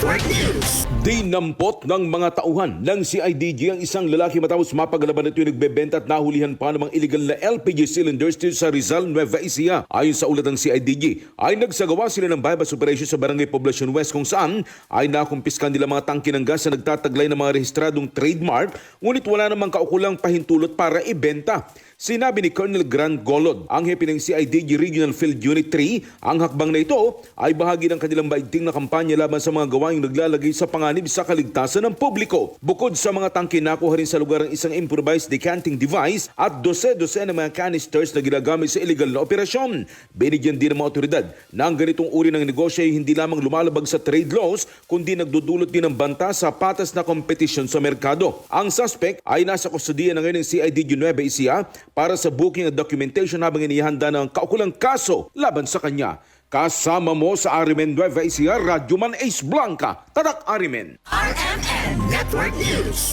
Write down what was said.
Network News. Dinampot ng mga tauhan ng CIDG ang isang lalaki matapos mapaglaban ito yung nagbebenta at nahulihan pa ng mga illegal na LPG cylinders dito sa Rizal, Nueva Ecija. Ayon sa ulat ng CIDG, ay nagsagawa sila ng bypass operation sa Barangay Poblacion West kung saan ay nakumpiskan nila mga tangke ng gas na nagtataglay ng mga rehistradong trademark, ngunit wala namang kaukulang pahintulot para ibenta. Sinabi ni Colonel Grant Golod, ang hepe ng CIDG Regional Field Unit 3, ang hakbang na ito ay bahagi ng kanilang maigting na kampanya laban sa mga gawaing naglalagay sa panganib sa kaligtasan ng publiko. Bukod sa mga tangke, nakuha rin sa lugar ang isang improvised decanting device at dose-dose ng mga canisters na ginagamit sa illegal na operasyon. Binigyan din ng mga otoridad na ang ganitong uri ng negosyo ay hindi lamang lumalabag sa trade laws, kundi nagdudulot din ng banta sa patas na kompetisyon sa merkado. Ang suspect ay nasa kustodiya na ngayon ng CIDG Nueva Ecija para sa booking at documentation habang inihanda ng kaukulang kaso laban sa kanya. Kasama mo sa Arimen Nueva Ecija, Radyoman Ace Blanca, Tatak Arimen. RMN Network News.